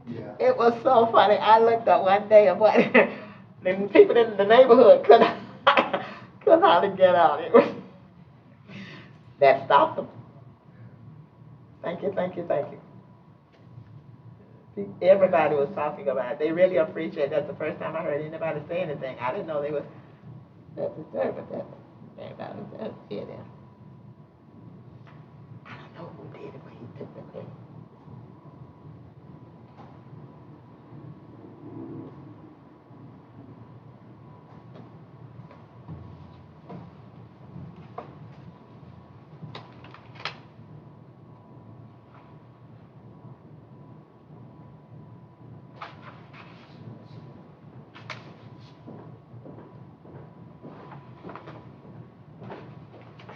Yeah. It was so funny. I looked up one day and what the people in the neighborhood couldn't couldn't hardly get out. It was that stopped them. Thank you, thank you, thank you. Everybody was talking about it. They really appreciate it. That's the first time I heard anybody say anything. I didn't know they was that disturbed, but that everybody was yeah, there. I don't know who did it, but he took the credit.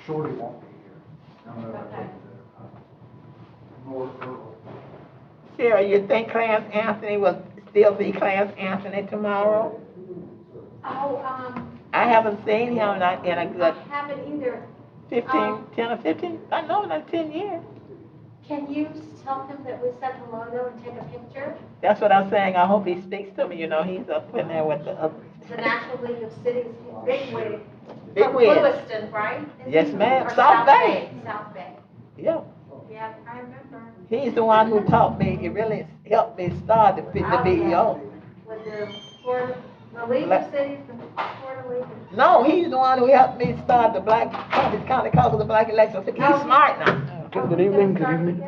Shorty won't be here. I'm gonna take North Earl. Sarah, you think Clarence Anthony will still be Clarence Anthony tomorrow? Oh, I haven't seen him in a I good haven't either. 15, 10 or 15, I know not 10 years. Can you tell him that we said hello though and take a picture? That's what I'm saying. I hope he speaks to me. You know, he's up in there with the other. The National League of Cities, big wig. Big From wig. Lewiston, right? Yes, ma'am. Or South Bay. South Bay. Yeah. Yeah, I remember. He's the one who taught me. He really helped me start the BEO. With the Florida, the League of Cities, the Florida League. No, he's the one who helped me start the Black County Caucus of Black Elections. He's smart now. Good evening, good evening.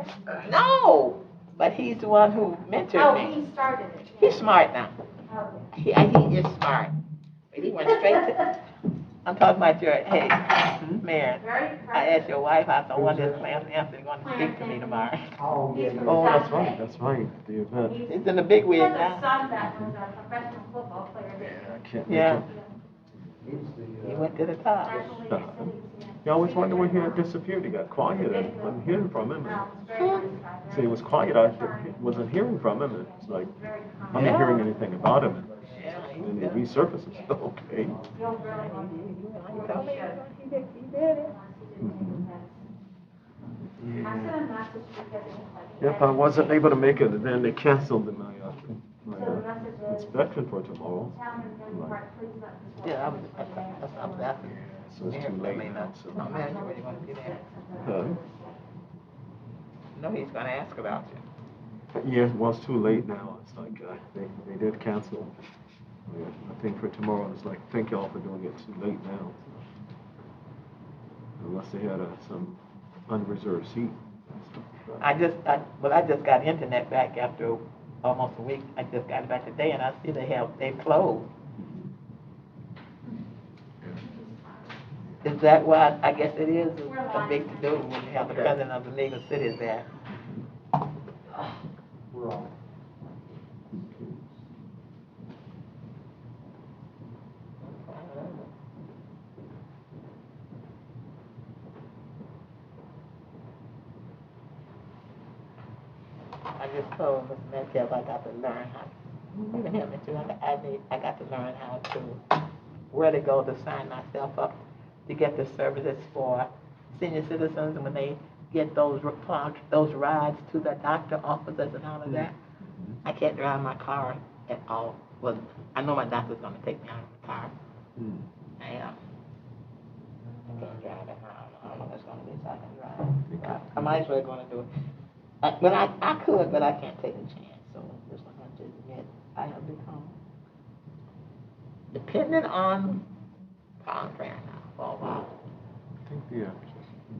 No, but he's the one who mentored me. Oh, he started it. He's smart now. Oh, He is smart. He went straight to. I'm talking about your, hey, Mayor. I asked your wife, I said, when is Clarence Anthony going to speak to me tomorrow? Oh, yeah. Oh, That's right, that's right, the event. He's in the big wig He has a now. son that was a professional football player. I can't make Yeah. it. He went to the top. National League of Cities, yeah. You always wonder when he had disappeared, he got quiet, I wasn't hearing from him. See, he was quiet, I wasn't hearing from him, and it's like, I'm not hearing anything about him. Yeah, And he resurfaces, okay. He did it. Yep, I wasn't able to make it, and then they canceled my inspection for tomorrow. Yeah, I was asking. So it's too late now, so. I'm mad you really want to be there. No, he's gonna ask about you. Yeah, well, it's too late now, it's like, they did cancel. Yeah, I think for tomorrow, it's like, thank y'all for doing it too late now. Unless they had some unreserved seat. I just got internet back after almost a week. I just got it back today, and I see they've closed. Is that why? I guess it is a big to do when you have the president of the League of Cities there. We're on. I just told Mr. Metcalf I got to learn how. You can help me too. I got to learn how to where to go to sign myself up to get the services for senior citizens when they get those rides to the doctor offices and all of that. I can't drive my car at all. Well, I know my doctor's gonna take me out of the car. I can't drive it. I don't know if it's gonna be so I can drive. I might as well gonna do it. But I could, but I can't take a chance. So I'm just gonna have to admit I have become dependent on Palm-Fran now for a while. I think the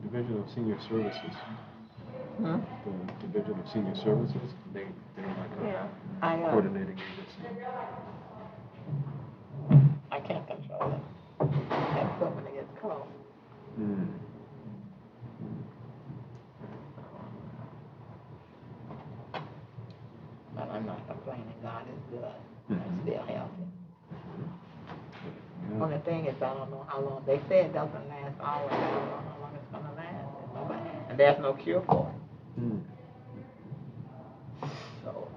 Division of Senior Services, the Division of Senior Services, they're like a coordinating agency. I can't control it. That's when it gets cold. But I'm not complaining. God is good. I'm still healthy. Only thing is, I don't know how long. They say it doesn't last always. I don't know how long it's going to last. And there's no cure for it. So.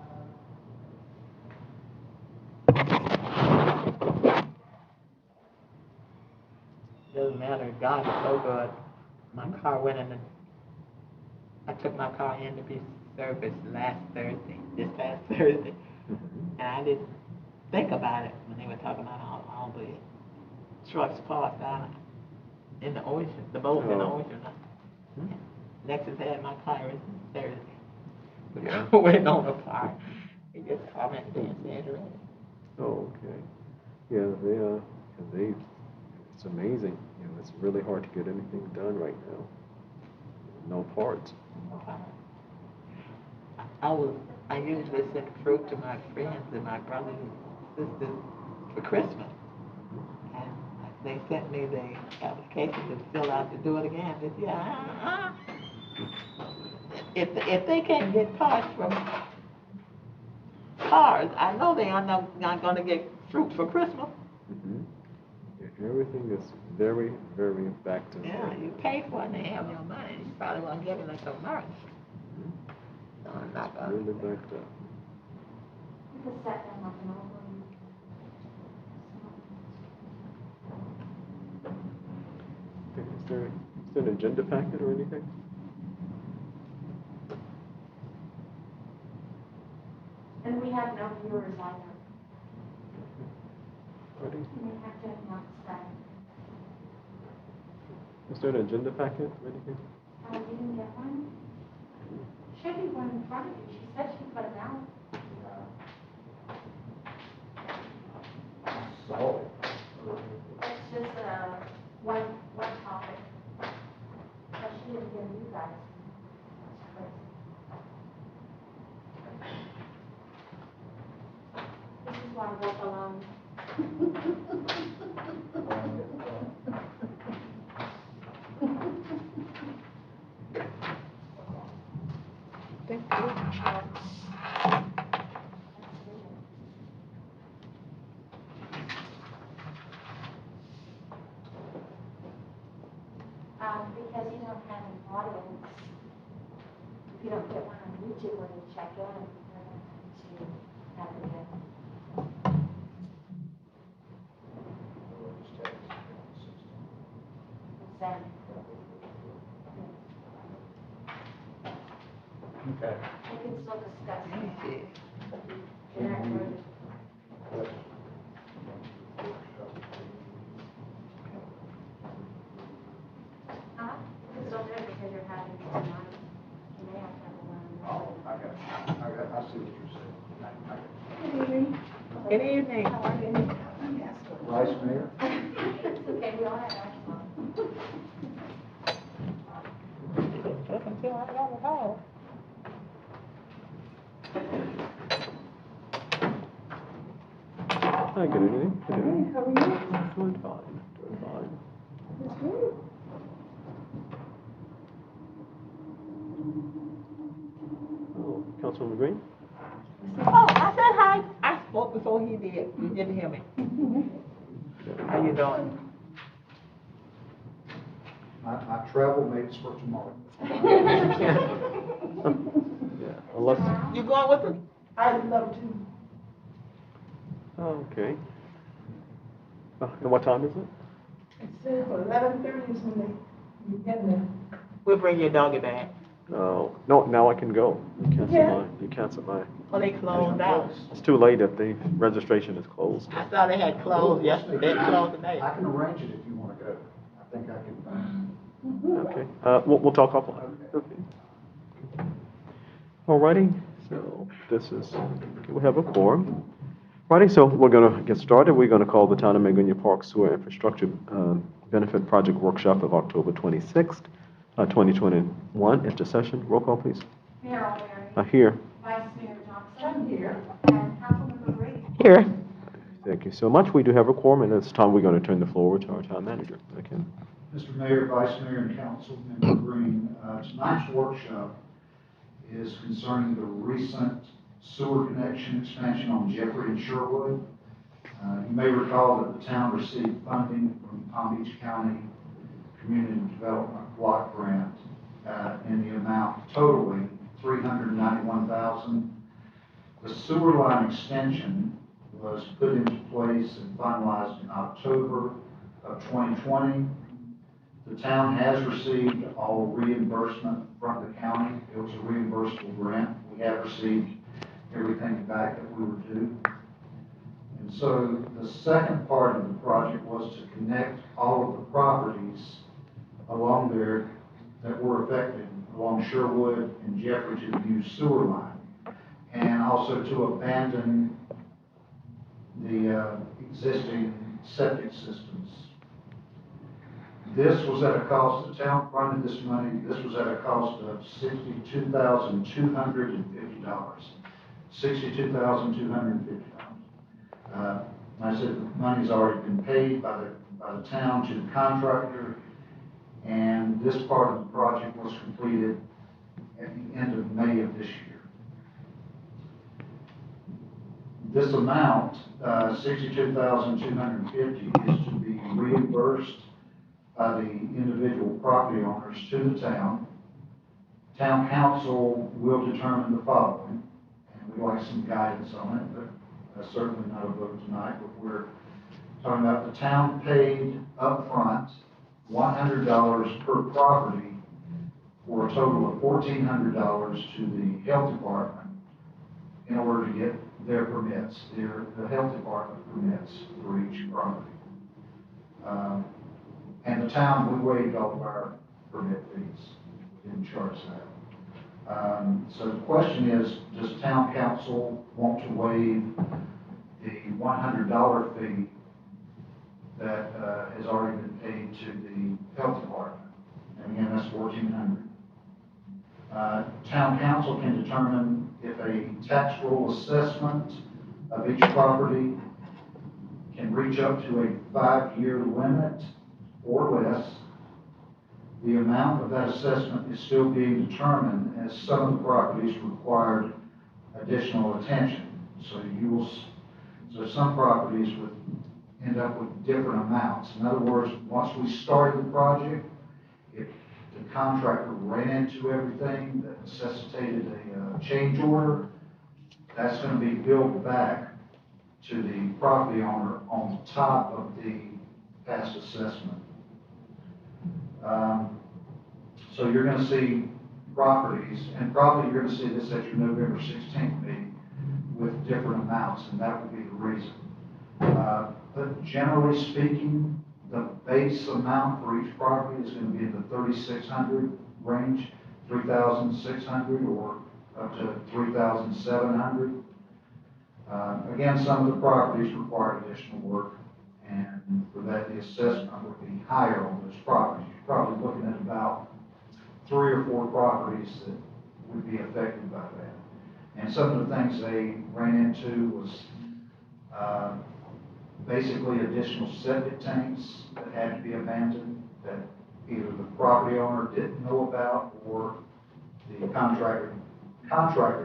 Doesn't matter. God is so good. My car went in. I took my car in to be serviced last Thursday. this past Thursday, Mhm. and I didn't think about it when they were talking about all the trucks parked down in the ocean, the boats in the Oh. ocean. Mhm. Lexus had my car since Thursday. Yeah. Waiting on the part. He just commented and said it ready. Oh, okay. Yeah, they, it's amazing. You know, it's really hard to get anything done right now. No parts. I usually send fruit to my friends and my brothers and sisters for Christmas. And they sent me the application to fill out to do it again this year. If they can't get parts from cars, I know they are not going to get fruit for Christmas. Mm-hmm. Yeah, everything is very, very back to Yeah, you pay for it and they have your money. You probably won't get it until March. So I'm not It's going really to. backed up. You could set them up and over. Okay, is there an agenda packet or anything? And we have no viewers either. Ready? You may have to announce that. Is there an agenda packet or anything? You didn't get one? Should be one in front of you. She said she put it out. It's just one topic. But she didn't give you guys. That's crazy. This is why I work alone. Because you don't have an audience, if you don't get one on YouTube when you check in, you're going to have it again. Then. Okay. We can still discuss Let me see. it. You're not going Huh? You can still do it because you're having it tonight. You may have to have one. Oh, I see what you're saying. Good evening. Good evening. How are you? Vice Mayor? It's okay, we all have asthma. Looking too hard on the ball. Hi, good evening. Good evening. How are you? Doing fine. Doing fine. That's good. Oh, Councilwoman Green? Oh, I said hi. I spoke before he did. You didn't hear me. How you doing? My travel mates for tomorrow. Yeah, unless, You going with us? I'd love to. oh, okay. And what time is it? It says 11:30 is when you get there. We'll bring your doggy back. No, now I can go. You canceled mine. Oh, they closed out. It's too late if the registration is closed. I saw they had closed yesterday. They closed today. I can arrange it if you want to go. I think I can. Okay, we'll talk offline. Okay. Alrighty, so this is, we have a quorum. Alrighty, so we're gonna get started. We're gonna call the Town of Magonia Park Sewer Infrastructure Benefit Project Workshop of October 26th, 2021 into session. Roll call, please. Mayor O'Leary. Here. Vice Mayor Johnson. I'm here. And Councilmember Green. Here. Thank you so much. We do have a quorum, and it's time we're going to turn the floor over to our town manager. Okay. Mr. Mayor, Vice Mayor, and Councilmember Green, tonight's workshop is concerning the recent sewer connection expansion on Jeffrey and Sherwood. You may recall that the town received funding from Palm Beach County Community Development Block Grant in the amount totaling $391,000. The sewer line extension was put into place and finalized in October of 2020. The town has received all reimbursement from the county. It was a reimbursable grant. We have received back that we were due. And so the second part of the project was to connect all of the properties along there that were affected, along Sherwood and Jeffrey, to the new sewer line, and also to abandon the existing septic systems. This was at a cost, the town funded this money, this was at a cost of $62,250. $62,250. I said the money's already been paid by the town to the contractor, and this part of the project was completed at the end of May of this year. This amount, $62,250, is to be reimbursed by the individual property owners to the town. Town council will determine the following, and we'd like some guidance on it, but certainly not a vote tonight, but we're talking about the town paid upfront $100 per property for a total of $1,400 to the health department in order to get their permits, the health department permits for each property. And the town, we waived all of our permit fees. We didn't charge that. So the question is, does town council want to waive the $100 fee that has already been paid to the health department? And again, that's $1,400. Town council can determine if a tax roll assessment of each property can reach up to a 5-year limit or less. The amount of that assessment is still being determined, as some of the properties required additional attention. So some properties would end up with different amounts. In other words, once we started the project, if the contractor ran into everything that necessitated a change order, that's going to be billed back to the property owner on top of the past assessment. So you're going to see properties, and probably you're going to see this at your November 16th meeting, with different amounts, and that would be the reason. But generally speaking, the base amount for each property is going to be in the $3,600 range, $3,600 or up to $3,700. Again, some of the properties require additional work, and for that, the assessment would be higher on those properties. You're probably looking at about 3 or 4 properties that would be affected by that. And some of the things they ran into was basically additional septic tanks that had to be abandoned that either the property owner didn't know about or the contractor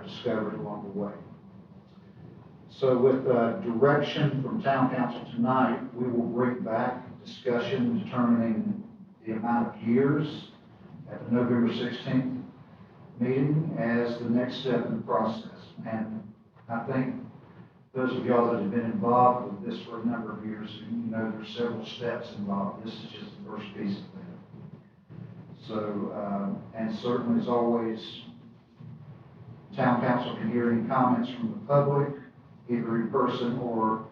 discovered along the way. So with direction from town council tonight, we will bring back discussion determining the amount of years at the November 16th meeting as the next step in the process. And I think those of y'all that have been involved with this for a number of years, you know there's several steps involved. This is just the first piece of that. So, and certainly as always, town council can hear any comments from the public, either in person or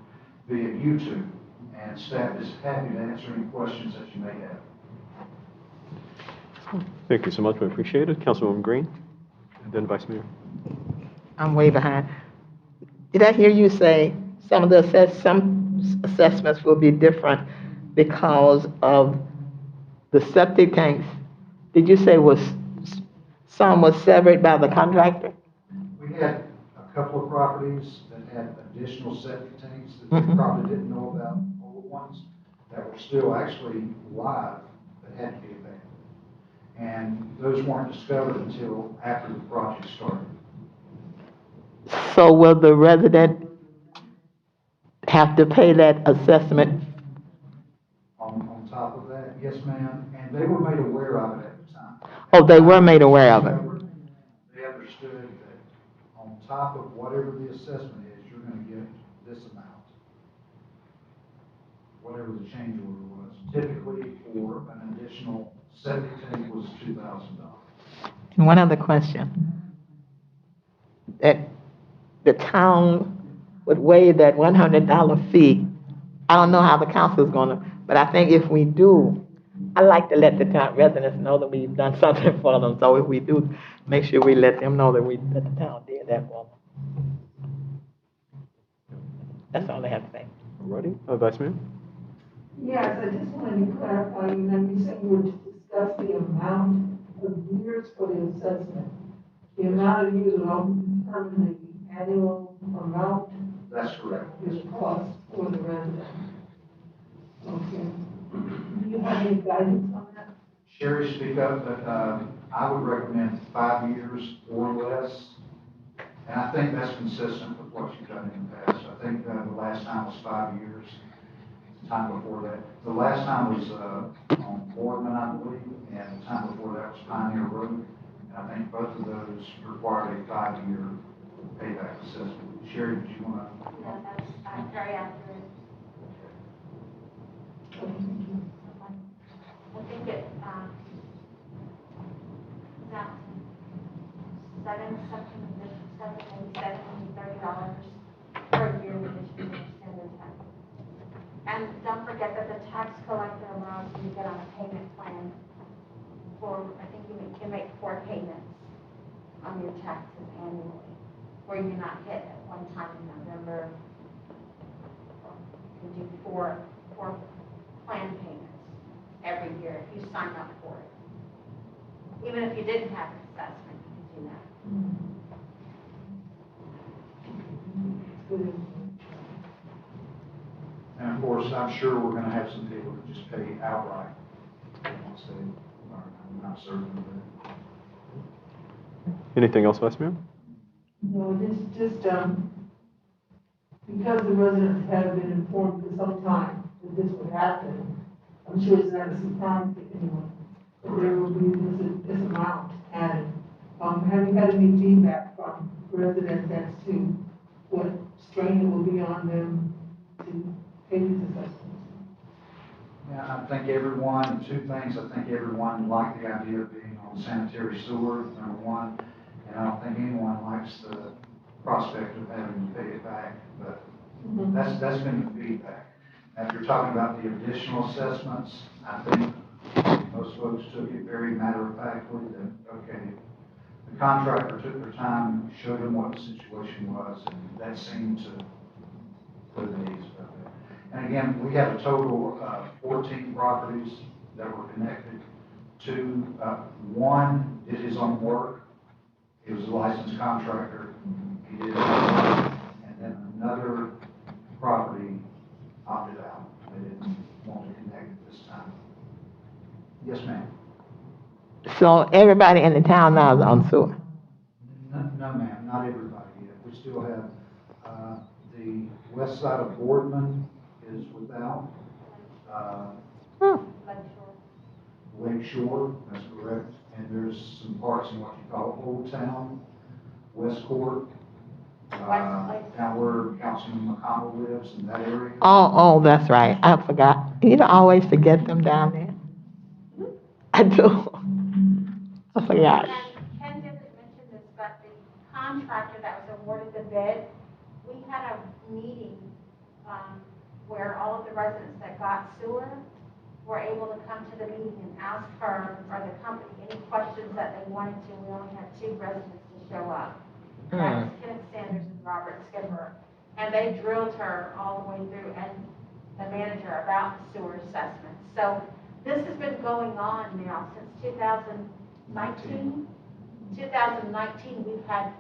via YouTube. And staff is happy to answer any questions that you may have. Thank you so much. We appreciate it. Councilwoman Green, and then Vice Mayor. I'm way behind. Did I hear you say some assessments will be different because of the septic tanks? Did you say some was severed by the contractor? We had a couple of properties that had additional septic tanks that they probably didn't know about, old ones that were still actually live that had to be abandoned. And those weren't discovered until after the project started. So will the resident have to pay that assessment? On top of that, yes, ma'am, and they were made aware of it at the time. Oh, they were made aware of it. They understood that on top of whatever the assessment is, you're going to get this amount. Whatever the change order was. Typically, for an additional septic tank was $2,000. And one other question. That the town would waive that $100 fee. I don't know how the council's gonna, but I think if we do, I like to let the town residents know that we've done something for them. So if we do, make sure we let them know that the town did that for them. That's all I have to say. Alrighty, Vice Mayor? Yes, I just wanted to clarify, you know, you said you were to discuss the amount of years for the assessment. The amount of years will only determine the annual amount That's correct. is cost for the resident. Okay. Do you have any guidance on that? Sherry, speak up, but I would recommend 5 years or less. And I think that's consistent with what you've done in the past. I think the last time was 5 years, the time before that. The last time was on Boardman, I believe, and the time before that was Pioneer Road. And I think both of those required a 5-year payback assessment. Sherry, did you want to? No, that's very accurate. I think it, now, $30 per year in addition to your standard tax. And don't forget that the tax collector allows you to get on a payment plan for, I think you can make 4 payments on your taxes annually, where you're not hit at one time in November. You can do four plan payments every year if you sign up for it. Even if you didn't have an assessment, you can do that. And of course, I'm sure we're going to have some people that just pay outright once they learn. I'm not certain of that. Anything else, Vice Mayor? No, just, because the residents have been informed for some time that this would happen, I'm sure it's not a surprise to anyone, that there will be this amount added. Have you had any feedback from residents as to what strain it will be on them to pay these assessments? Yeah, I think everyone, 2 things, I think everyone liked the idea of being on sanitary sewer, number one, and I don't think anyone likes the prospect of having to pay it back, but that's been the feedback. Now, if you're talking about the additional assessments, I think most folks took it very matter-of-factly that, okay, the contractor took their time, showed them what the situation was, and that seemed to put an ease about that. And again, we have a total of 14 properties that were connected to, one did his own work. He was a licensed contractor. He did his own work. And then another property opted out. They didn't want to connect at this time. Yes, ma'am. So everybody in the town now is on sewer. No, ma'am, not everybody yet. We still have, the west side of Boardman is without, Lake Shore, that's correct. And there's some parts in what you call Old Town, West Court, down where Councilman McConnell lives in that area. Oh, that's right. I forgot. You don't always forget them down there. I do. I forgot. And Ken didn't mention this, but the contractor that was awarded the bid, we had a meeting where all of the residents that got sewer were able to come to the meeting and ask her or the company any questions that they wanted to. We only had 2 residents to show up. That was Kenneth Sanders and Robert Skipper. And they drilled her all the way through, and the manager, about the sewer assessments. So this has been going on now since 2019. 2019, we've had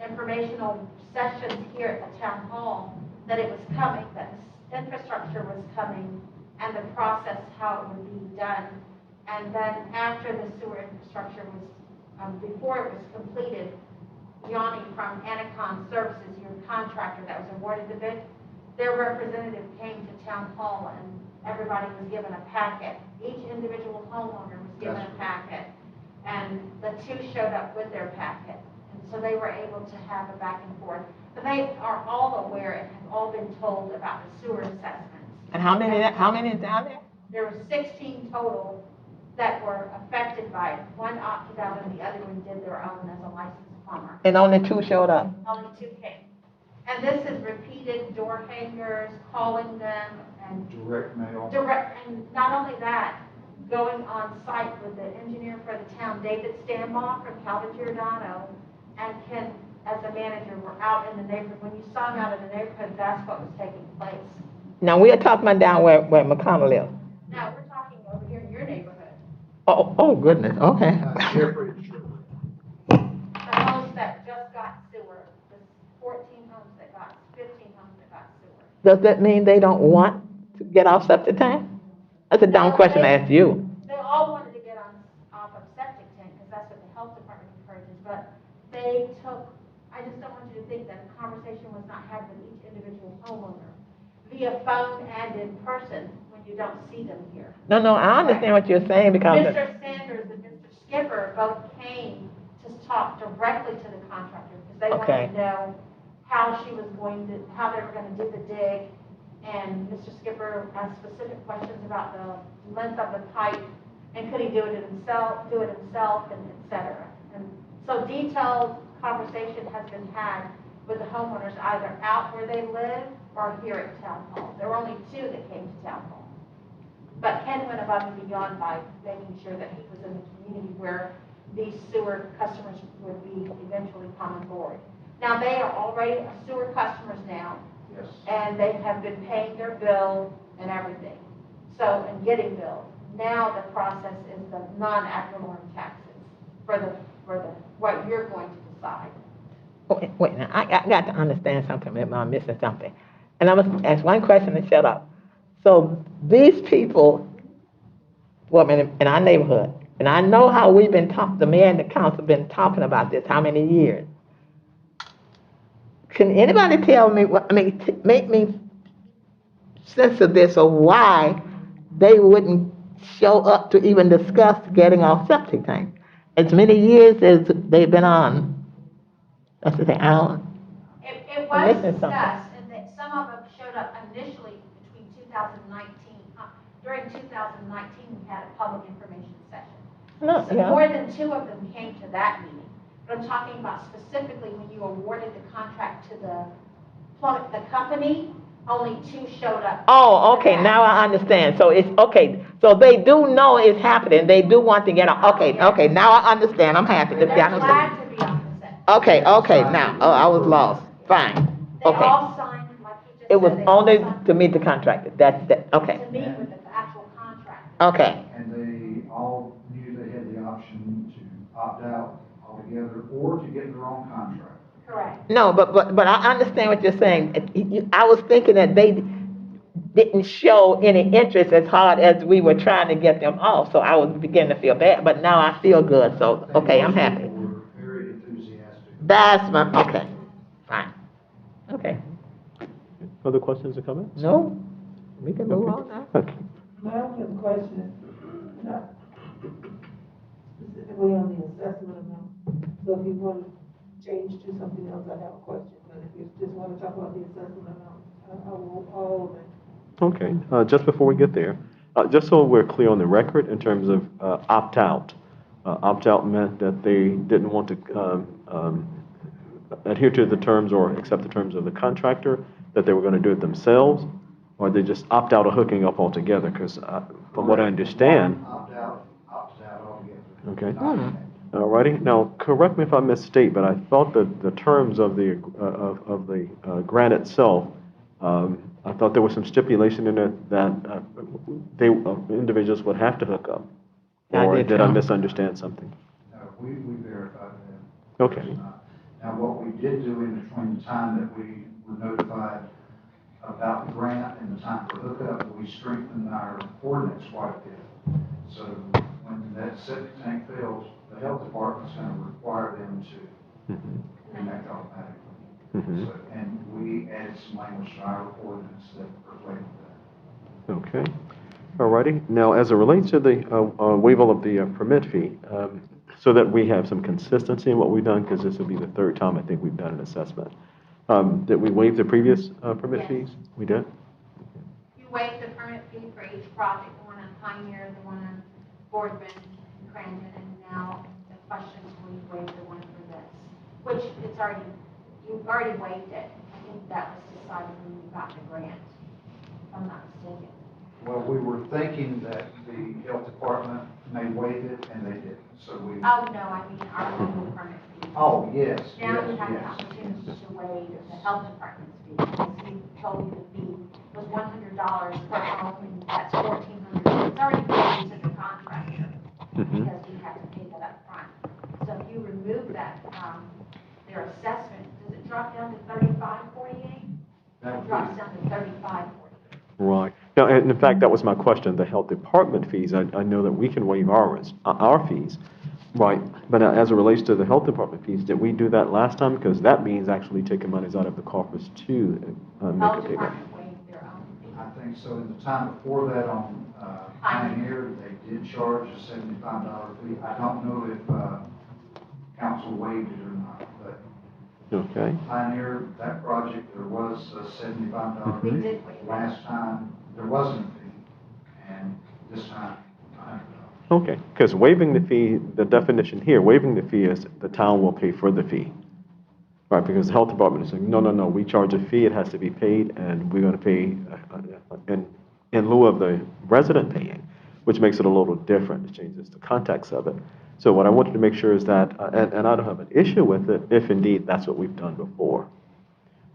informational sessions here at the town hall that it was coming, that this infrastructure was coming, and the process, how it would be done. And then after the sewer infrastructure was, before it was completed, Yanni from Anacon Services, your contractor that was awarded the bid, their representative came to town hall and everybody was given a packet. Each individual homeowner was given a packet. And the 2 showed up with their packet. And so they were able to have a back and forth. But they are all aware and have all been told about the sewer assessments. And how many is down there? There were 16 total that were affected by it. One opted out and the other one did their own as a licensed plumber. And only 2 showed up. Only 2 came. And this is repeated door hangers, calling them, and Direct mail. and not only that, going on site with the engineer for the town, David Stanbaugh from Calvin Giordano, and Ken, as a manager, were out in the neighborhood. When you saw them out in the neighborhood, that's what was taking place. Now, we are talking about down where McConnell lives. Now, we're talking over here in your neighborhood. Oh, goodness, okay. Jeffrey and Sherwood. The homes that just got sewer, the 14 homes that got, 15 homes that got sewer. Does that mean they don't want to get off septic tank? That's a dumb No, question to they- ask you. They all wanted to get off of septic tank, because that's what the health department encourages, but they took, I just don't want you to think that a conversation was not had with each individual homeowner via phone and in person when you don't see them here. No, I understand what you're saying because, Mr. Sanders and Mr. Skipper both came to talk directly to the contractor, because they Okay. wanted to know how she was going to, how they were gonna do the dig. And Mr. Skipper asked specific questions about the length of the pipe, and could he do it himself, and et cetera. And so detailed conversation has been had with the homeowners, either out where they live or here at town hall. There were only 2 that came to town hall. But Ken went above and beyond by making sure that he was in the community where these sewer customers would be eventually come on board. Now, they are already sewer customers now, Yes. and they have been paying their bill and everything, so, and getting billed. Now the process is the non-ad valorem taxes for the, what you're going to decide. wait, now, I got to understand something, maybe I'm missing something. And I must ask one question and shut up. So these people, well, in our neighborhood, and I know how we've been the mayor and the council been talking about this, how many years? Can anybody tell me, make me sense of this, or why they wouldn't show up to even discuss getting off septic tank? As many years as they've been on, that's the thing, I don't, It I'm was missing something. discussed, and that some of them showed up initially between 2019, during 2019, we had a public information session. no, So yeah. more than 2 of them came to that meeting. But I'm talking about specifically when you awarded the contract to the company, only 2 showed up. Oh, to okay, that. now I understand. So it's, okay, so they do know it's happening, they do want to get off. Okay, now I understand, I'm happy. They're I understand. glad to be on the set. Okay, now, oh, I was lost, fine, They okay. all signed, like you just said. It was they all only signed to meet the contractor, that's, okay, To meet with the actual contract. okay. And they all knew they had the option to opt out altogether or to get their own contract. Correct. No, but I understand what you're saying. I was thinking that they didn't show any interest as hard as we were trying to get them off, so I was beginning to feel bad, but now I feel good, so, okay, I'm Most happy. people were very enthusiastic. That's my, okay, fine, okay. Other questions or comments? No, we can move on now. Okay. My only question, not specifically on the assessment amount. So if you want to change to something else, I have a question. But if you just want to talk about the assessment amount, I will, all of it. Okay, just before we get there, just so we're clear on the record in terms of opt-out. Opt-out meant that they didn't want to adhere to the terms or accept the terms of the contractor, that they were going to do it themselves, or they just opt out of hooking up altogether, because from what I understand. Opted out altogether. Okay. Not- All righty. Now, correct me if I misstate, but I thought that the terms of the grant itself, I thought there was some stipulation in it that they individuals would have to hook up. I Or did did I too. misunderstand something? No, we verified that. Okay. Now, what we did do in between the time that we were notified about the grant and the time for hookup, we strengthened our ordinance quite a bit. So when that septic tank fails, the health department's going to require them to Mhm. connect automatically. Mhm. So, and we added some language to our ordinance that reflected that. Okay. All righty. Now, as it relates to the waiver of the permit fee, so that we have some consistency in what we've done, because this will be the 3rd time I think we've done an assessment. Did we waive the previous permit Yes. fees? We did? You waive the permit fee for each project, the one on Pioneer, the one on Boardman, Crandon, and now the questions, we waive the one for this, which it's already, you've already waived it. I think that was decided when you got the grant, if I'm not mistaken. Well, we were thinking that the health department may waive it, and they didn't, so we. Oh, no, I mean our local permit fee. Oh, yes, Now you yes, have the yes. opportunity to waive the health department's fee, because he told you the fee was $100 per home, and that's $1,400. It's already paid to the contractor, because we have to pay that up front. So if you remove that, their assessment, does it drop down to $35.48? It drops down to $35.48. Right. Now, and in fact, that was my question, the health department fees. I know that we can waive our fees, right? But as it relates to the health department fees, did we do that last time? Because that means actually taking monies out of the coffers to make a Health payment. department waived their own fee. I think so. In the time before that on Pioneer, they did charge a $75 fee. I don't know if council waived it or not, but Okay. Pioneer, that project, there was a $75 We fee. did waive that. Last time, there wasn't a fee, and this time, $100. Okay, because waiving the fee, the definition here, waiving the fee is the town will pay for the fee. Right, because the health department is saying, no, no, no, we charge a fee, it has to be paid, and we're going to pay in lieu of the resident paying, which makes it a little different. It changes the context of it. So what I wanted to make sure is that, and I don't have an issue with it, if indeed that's what we've done before,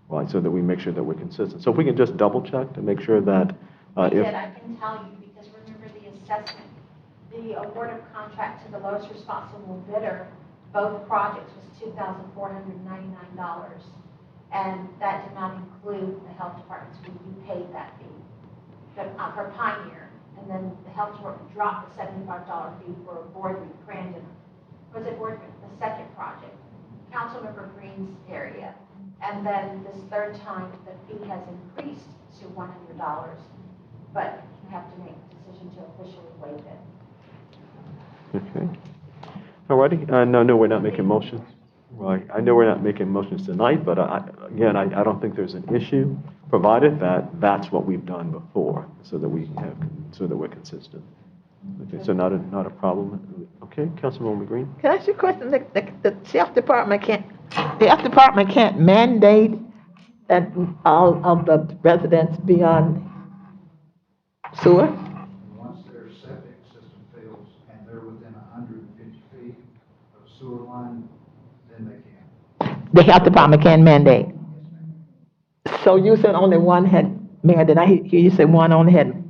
right, so that we make sure that we're consistent. So if we can just double check to make sure that I if. did, I can tell you, because remember the assessment, the award of contract to the lowest responsible bidder, both projects was $2,499. And that did not include the health department's fee, you paid that fee. For Pioneer, and then the health department dropped the $75 fee for Boardman, Crandon. Was it Boardman, the second project, Councilmember Green's area. And then this third time, the fee has increased to $100, but you have to make a decision to officially waive it. Okay. All righty. No, we're not making motions. Right. I know we're not making motions tonight, but again, I don't think there's an issue, provided that that's what we've done before, so that we're consistent. Okay, so not a problem. Okay, Councilwoman Green? Can I ask you a question? The health department can't mandate that all of the residents be on sewer? Once their septic system fails and they're within 150 feet of sewer line, then they can. The health department can mandate. Yes, ma'am. So you said only one had, Mayor, did I hear you say one only had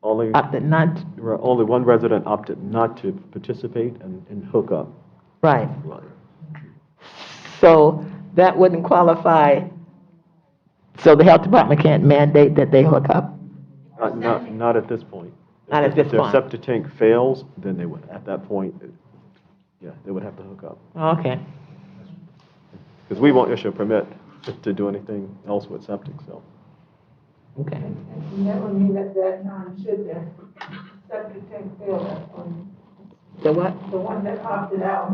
Only opted not? only one resident opted not to participate and hook up. Right. Right. So that wouldn't qualify, so the health department can't mandate that they hook up? Not at this point. Not at this If their point. septic tank fails, then they would, at that point, yeah, they would have to hook up. Okay. Because we won't issue a permit to do anything else with septic, so. Okay. And that would mean that time should their septic tank fail, that's when, The what? the one that opted out,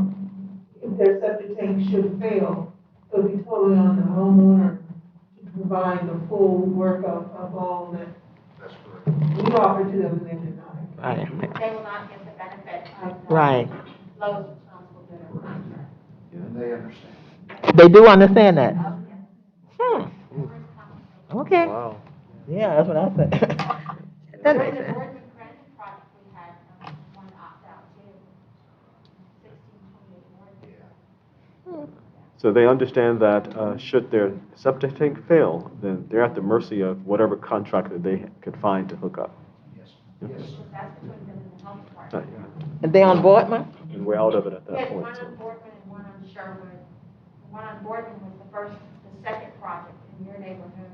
if their septic tank should fail, it would be totally on the homeowner to provide the full work of all that That's correct. we offered to them and they denied. Right. They will not get the benefit of the Right. lowest responsible bidder contract. And they understand. They do understand that? Oh, yes. Hmm. Okay. Wow. Yeah, that's what I said. That During makes the sense. Boardman Crandon project, we had one opt out too. 1628 Boardman. So they understand that should their septic tank fail, then they're at the mercy of whatever contractor they could find to hook up. Yes, yes. Because that's between them and the health Uh, department. yeah. And they on Boardman? And we're out of it at We that had point. one So. on Boardman and one on Sherwood. The one on Boardman was the second project in your neighborhood,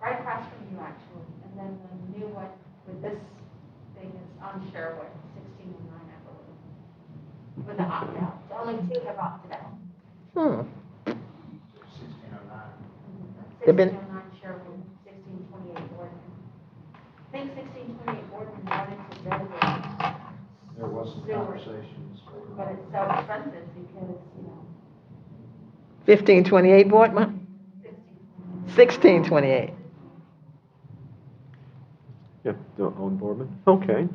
right across from you actually. And then the new one with this thing is on Sherwood, 1609, I believe, with the opt-out. So only two have opted out. Hmm. 1609. They've been- 1609 Sherwood, 1628 Boardman. I think 1628 Boardman wanted to go with There was some sewer, conversations. but it's so expensive because, 1528 Boardman? 16. 1628. Yeah, they're on Boardman. Okay.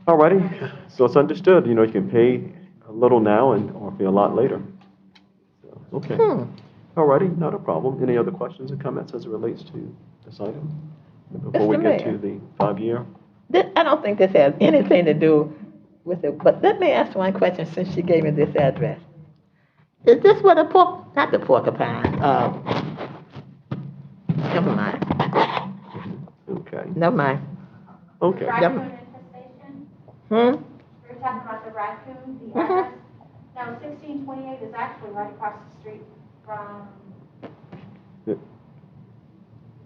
All righty. So it's understood. You can pay a little now or pay a lot later. So, okay. Hmm. Alrighty, not a problem. Any other questions or comments as it relates to this item? Before we Mr. get to Mayor. the 5-year? I don't think this has anything to do with it, but let me ask one question since she gave me this address. Is this where the not the porcupine, never mind, Okay, never mind. okay. Raccoon infestation? Hmm? We were talking about the raccoon, the Mhm. address. No, 1628 is actually right across the street from Yeah.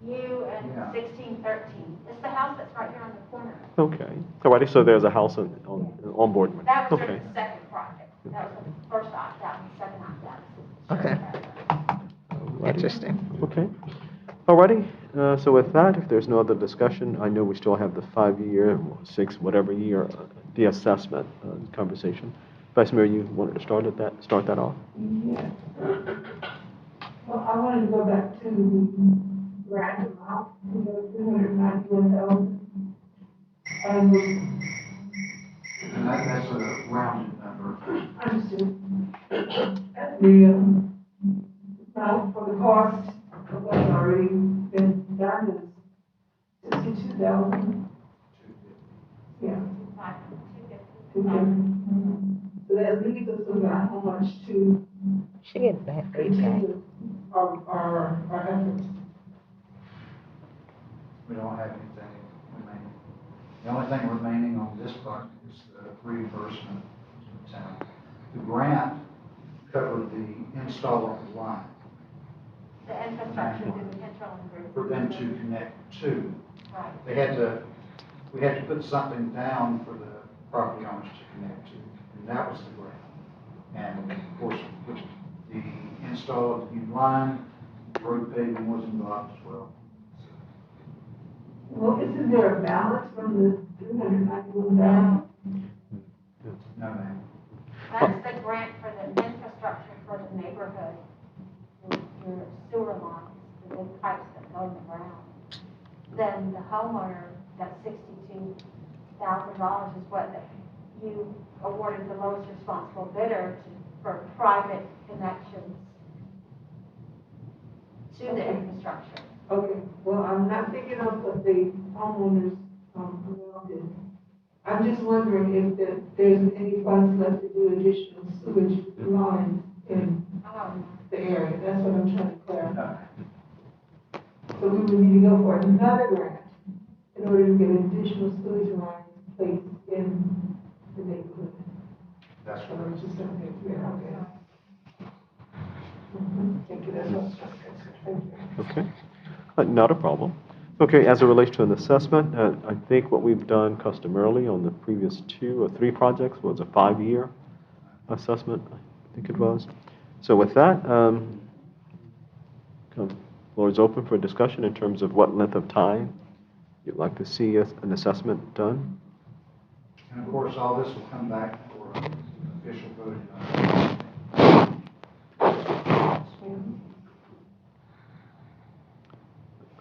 you and Yeah. 1613. It's the house that's right here on the corner. Okay. Alrighty, so there's a house on Boardman. That was Okay. during the second project. That was the first opt-out, and the second opt-out. Okay. Alrighty. Interesting. Okay. Alrighty, so with that, if there's no other discussion, I know we still have the 5-year, 6, whatever year, the assessment conversation. Vice Mayor, you wanted to start that off? Yeah. Well, I wanted to go back to the grant amount, you know, 391,000. And And that's a rounded number. understood. The, amount for the cost of what's already been done is 62,000. Yeah. 250. So that leaves us about how much to She get back, paid back. continue our efforts. We don't have anything remaining. The only thing remaining on this bucket is the reimbursement to the town. The grant covered the install of the line The infrastructure to the control group. for them to connect to. Right. We had to put something down for the property owners to connect to, and that was the grant. And of course, with the install of the new line, road paving was involved as well. Well, isn't there a balance from the 391,000? No, ma'am. That's the grant for the infrastructure for the neighborhood. Your sewer lines, the big pipes that go in the ground. Then the homeowner, that $62,000 is what you awarded the lowest responsible bidder for private connections to the infrastructure. Okay, well, I'm not thinking of what the homeowners, involved in. I'm just wondering if there's any funds left to do additional sewage lines in the area. That's what I'm trying to clarify. So we would need to go for another grant in order to get additional sewage lines placed in the neighborhood. That's So what I'm just trying to get clear, okay. Thank you, that's what I was trying to get, thank you. Okay, not a problem. Okay, as it relates to an assessment, I think what we've done customarily on the previous 2 or 3 projects was a 5-year assessment, I think it was. So with that, floor is open for discussion in terms of what length of time you'd like to see an assessment done. And of course, all this will come back for official voting.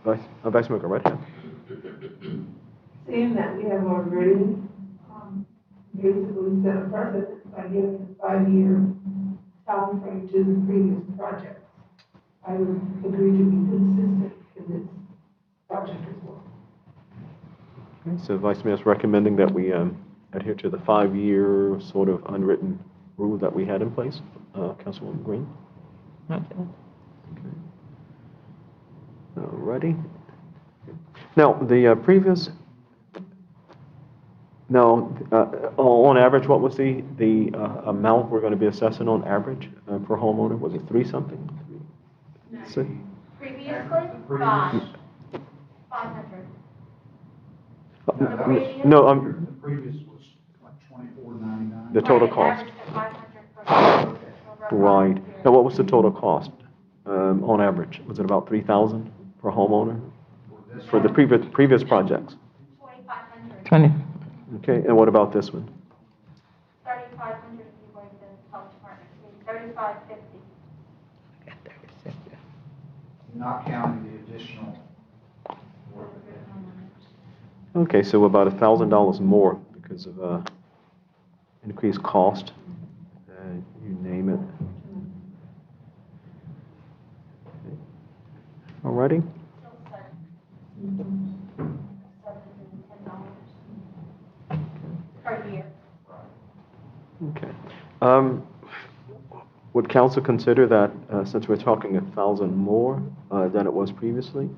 Vice Mayor, go right ahead. Seeing that we have already, basically set a precedent by giving a 5-year timeframe to the previous projects, I would agree to be consistent in this project as well. Okay, so Vice Mayor's recommending that we adhere to the 5-year sort of unwritten rule that we had in place. Councilwoman Green? Okay. Alrighty. Now, the previous, now, on average, what was the amount we're going to be assessing on average per homeowner? Was it 3 something? Six? Previously, The previous- gosh, 500. No, The previous was like $24.99. the total Right, cost. averaged at 500 per Right. Now, what was the total cost on average? Was it about 3,000 per homeowner for the previous projects? 2,500. 20. Okay, and what about this one? 3,500 if you went to the health department, 3,550. Not counting the additional work. Okay, so about $1,000 more because of increased cost. You name it. All righty. Still $710 per year. Okay. Would council consider that, since we're talking 1,000 more than it was previously?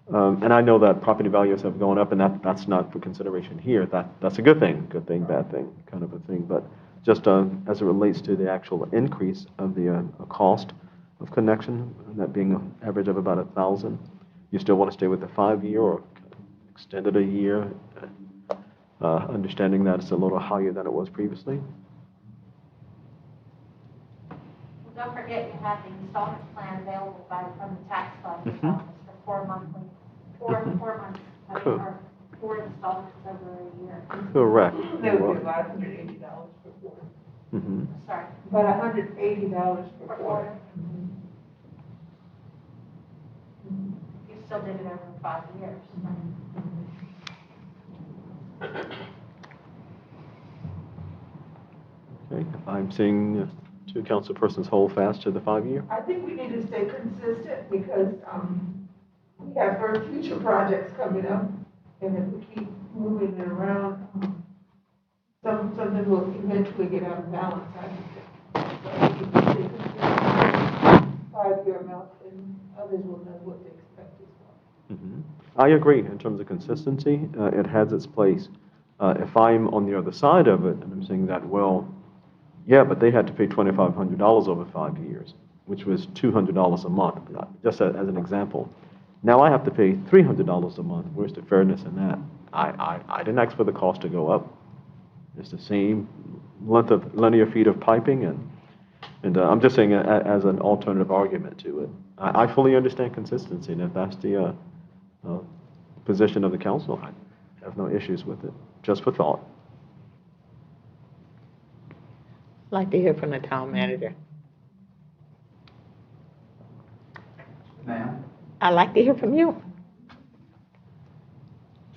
And I know that property values have gone up, and that's not for consideration here. That's a good thing, bad thing, kind of a thing. But just as it relates to the actual increase of the cost of connection, that being an average of about 1,000, you still want to stay with the 5-year or extend it a year, understanding that it's a little higher than it was previously? Don't forget you have the installment plan available from the tax collector's Mhm. office for 4 months, I mean, Cool. or 4 installments over a year. Correct. That would be about $180 per quarter. Mm-hmm. Sorry, About $180 per per quarter. quarter. You still did it over 5 years. Okay, I'm seeing two councilpersons hold fast to the 5-year. I think we need to stay consistent because, we have our future projects coming up. And if we keep moving it around, something will eventually get out of balance, I think. So we need to stay consistent. 5-year amount, and others will know what to expect as well. Mhm. I agree in terms of consistency. It has its place. If I'm on the other side of it and I'm saying that, well, yeah, but they had to pay $2,500 over 5 years, which was $200 a month, just as an example. Now I have to pay $300 a month. Where's the fairness in that? I didn't ask for the cost to go up. It's the same length of linear feet of piping, and I'm just saying as an alternative argument to it. I fully understand consistency, and if that's the position of the council, I have no issues with it. Just for thought. I'd like to hear from the town manager. Ma'am, I'd like to hear from you.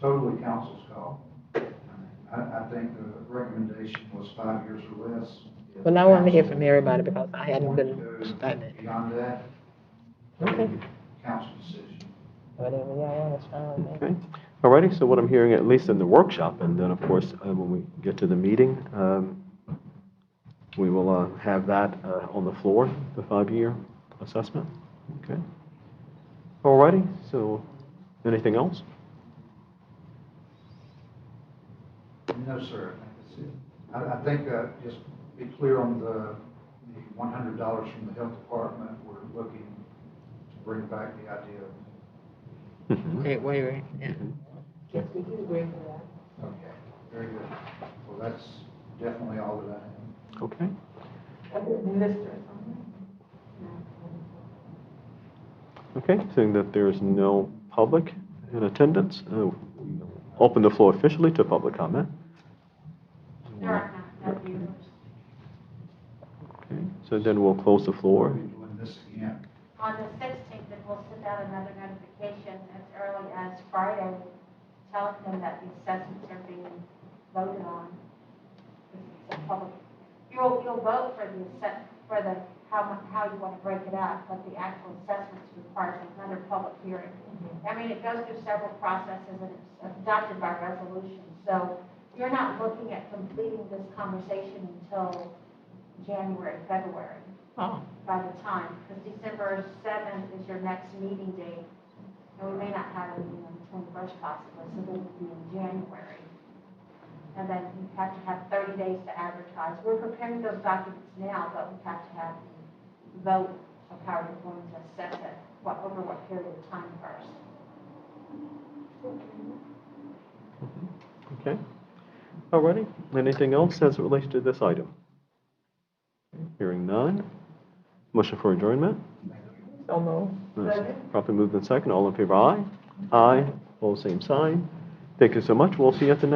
totally council's call. I think the recommendation was 5 years or less. If Well, I want to hear council from everybody because I hadn't want been to go studying. beyond that, Okay. council decision. Whatever y'all want, it's fine with me. Okay. Alrighty, so what I'm hearing, at least in the workshop, and then of course, when we get to the meeting, we will have that on the floor, the 5-year assessment. Okay. Alrighty, so anything else? No, sir, I think that's it. I think, just be clear on the $100 from the health department, we're looking to bring back the idea of. Mhm. Wait, yeah. Yes, we do agree with that. Okay, very good. Well, that's definitely all that I have. Okay. I didn't list or something. Okay, seeing that there is no public in attendance, we open the floor officially to public comment. There are no viewers. Okay, so then we'll close the floor. We'll be doing this again. On the 16th, then we'll send out another notification as early as Friday, telling them that the assessments are being voted on. It's a public, you'll vote for how you want to break it out, but the actual assessments requires another public hearing. I mean, it goes through several processes and it's adopted by resolution. So you're not looking at completing this conversation until January, February. Oh, By the time, because December 7th is your next meeting date, and we may not have a meeting on the 21st possibly, so it would be in January. And then you have to have 30 days to advertise. We're preparing those documents now, but we have to have the vote of how we're going to assess it, over what period of time first. Okay. Alrighty, anything else as it relates to this item? Hearing none. Motion for adjournment? so moved. Properly moved in second. All in favor, aye. Aye. All same sign. Thank you so much. We'll see you at the next